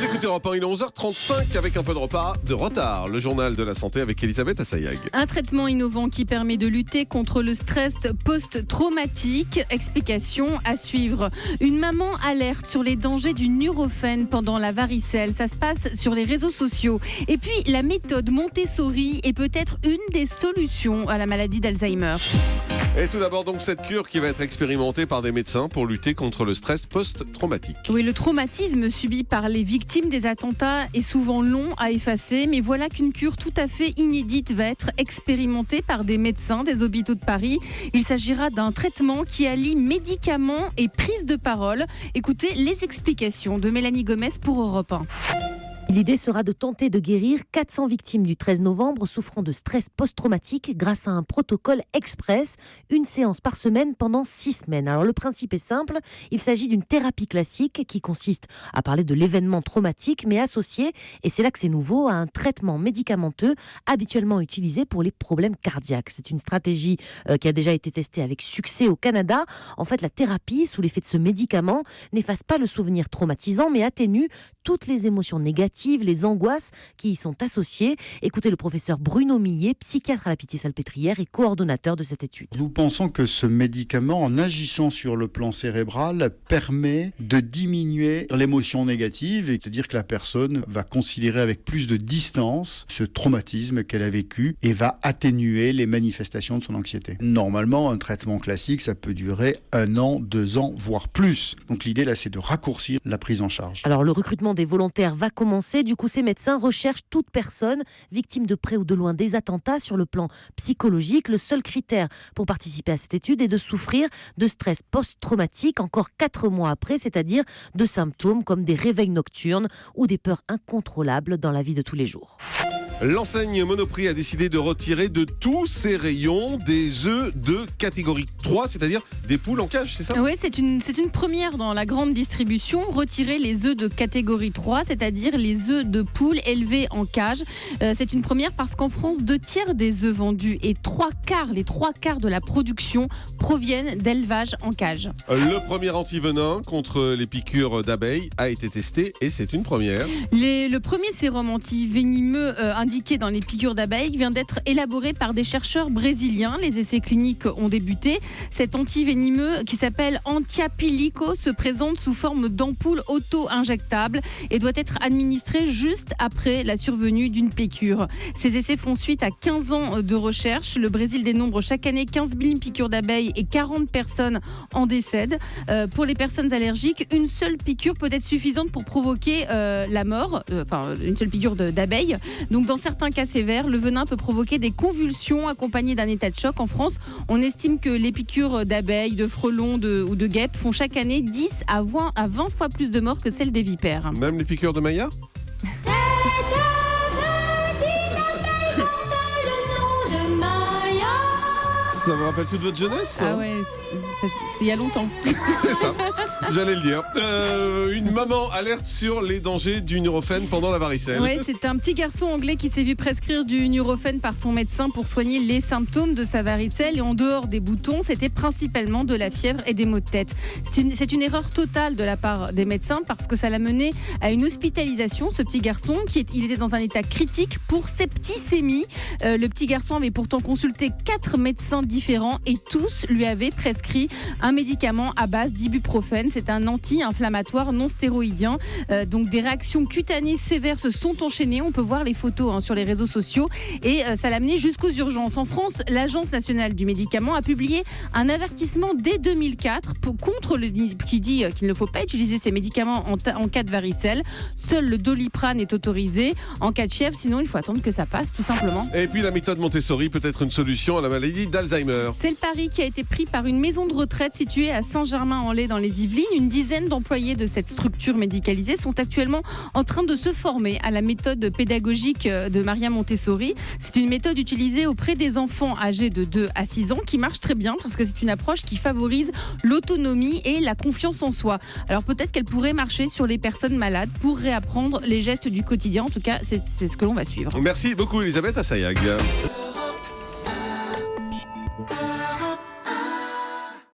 Vous écoutez Europe 1, il est 11h35 avec un peu de retard. Le journal de la santé avec Elisabeth Assayag. Un traitement innovant qui permet de lutter contre le stress post-traumatique. Explication à suivre. Une maman alerte sur les dangers du Nurofen pendant la varicelle. Ça se passe sur les réseaux sociaux. Et puis, la méthode Montessori est peut-être une des solutions à la maladie d'Alzheimer. Et tout d'abord, donc, cette cure qui va être expérimentée par des médecins pour lutter contre le stress post-traumatique. Oui, le traumatisme subi par les victimes des attentats est souvent long à effacer, mais voilà qu'une cure tout à fait inédite va être expérimentée par des médecins des hôpitaux de Paris. Il s'agira d'un traitement qui allie médicaments et prise de parole. Écoutez les explications de Mélanie Gomez pour Europe 1. L'idée sera de tenter de guérir 400 victimes du 13 novembre souffrant de stress post-traumatique grâce à un protocole express, une séance par semaine pendant 6 semaines. Alors le principe est simple, il s'agit d'une thérapie classique qui consiste à parler de l'événement traumatique mais associé, et c'est là que c'est nouveau, à un traitement médicamenteux habituellement utilisé pour les problèmes cardiaques. C'est une stratégie qui a déjà été testée avec succès au Canada. En fait, la thérapie sous l'effet de ce médicament n'efface pas le souvenir traumatisant mais atténue toutes les émotions négatives, les angoisses qui y sont associées. Écoutez le professeur Bruno Millet, psychiatre à la Pitié-Salpêtrière et coordonnateur de cette étude. Nous pensons que ce médicament, en agissant sur le plan cérébral, permet de diminuer l'émotion négative, et c'est-à-dire que la personne va considérer avec plus de distance ce traumatisme qu'elle a vécu et va atténuer les manifestations de son anxiété. Normalement, un traitement classique, ça peut durer 1 an, 2 ans, voire plus. Donc l'idée là, c'est de raccourcir la prise en charge. Alors le recrutement des volontaires va commencer. Du coup, ces médecins recherchent toute personne victime de près ou de loin des attentats sur le plan psychologique. Le seul critère pour participer à cette étude est de souffrir de stress post-traumatique encore 4 mois après, c'est-à-dire de symptômes comme des réveils nocturnes ou des peurs incontrôlables dans la vie de tous les jours. L'enseigne Monoprix a décidé de retirer de tous ses rayons des œufs de catégorie 3, c'est-à-dire des poules en cage, c'est ça ? Oui, c'est une première dans la grande distribution. Retirer les œufs de catégorie 3, c'est-à-dire les œufs de poules élevés en cage. C'est une première parce qu'en France, 2/3 des œufs vendus et les 3/4 de la production proviennent d'élevages en cage. Le premier antivenin contre les piqûres d'abeilles a été testé et c'est une première. Le premier sérum antivenimeux indiqué dans les piqûres d'abeilles vient d'être élaboré par des chercheurs brésiliens. Les essais cliniques ont débuté. Cet antivenimeux qui s'appelle Antiapilico se présente sous forme d'ampoule auto-injectable et doit être administré juste après la survenue d'une piqûre. Ces essais font suite à 15 ans de recherche. Le Brésil dénombre chaque année 15 000 piqûres d'abeilles et 40 personnes en décèdent. Pour les personnes allergiques, une seule piqûre peut être suffisante pour provoquer la mort, une seule piqûre d'abeille. Donc dans certains cas sévères, le venin peut provoquer des convulsions accompagnées d'un état de choc. En France, on estime que les piqûres d'abeilles, de frelons ou de guêpes font chaque année 10 à 20 fois plus de morts que celles des vipères. Même les piqûres de Maya ? Ça me rappelle toute votre jeunesse ? Ah ouais, c'était il y a longtemps. C'est ça, j'allais le dire. Une maman alerte sur les dangers du Nurofen pendant la varicelle. Oui, c'est un petit garçon anglais qui s'est vu prescrire du Nurofen par son médecin pour soigner les symptômes de sa varicelle. Et en dehors des boutons, c'était principalement de la fièvre et des maux de tête. C'est une erreur totale de la part des médecins parce que ça l'a mené à une hospitalisation. Ce petit garçon, il était dans un état critique pour septicémie. Le petit garçon avait pourtant consulté 4 médecins différents et tous lui avaient prescrit un médicament à base d'ibuprofène. C'est un anti-inflammatoire non stéroïdien. Donc des réactions cutanées sévères se sont enchaînées. On peut voir les photos sur les réseaux sociaux et ça l'a mené jusqu'aux urgences. En France, l'Agence nationale du médicament a publié un avertissement dès 2004 qui dit qu'il ne faut pas utiliser ces médicaments en cas de varicelle. Seul le Doliprane est autorisé en cas de fièvre, sinon il faut attendre que ça passe tout simplement. Et puis la méthode Montessori peut être une solution à la maladie d'Alzheimer. C'est le pari qui a été pris par une maison de retraite située à Saint-Germain-en-Laye dans les Yvelines. Une dizaine d'employés de cette structure médicalisée sont actuellement en train de se former à la méthode pédagogique de Maria Montessori. C'est une méthode utilisée auprès des enfants âgés de 2 à 6 ans qui marche très bien parce que c'est une approche qui favorise l'autonomie et la confiance en soi. Alors peut-être qu'elle pourrait marcher sur les personnes malades pour réapprendre les gestes du quotidien. En tout cas, c'est ce que l'on va suivre. Merci beaucoup Elisabeth Assayag.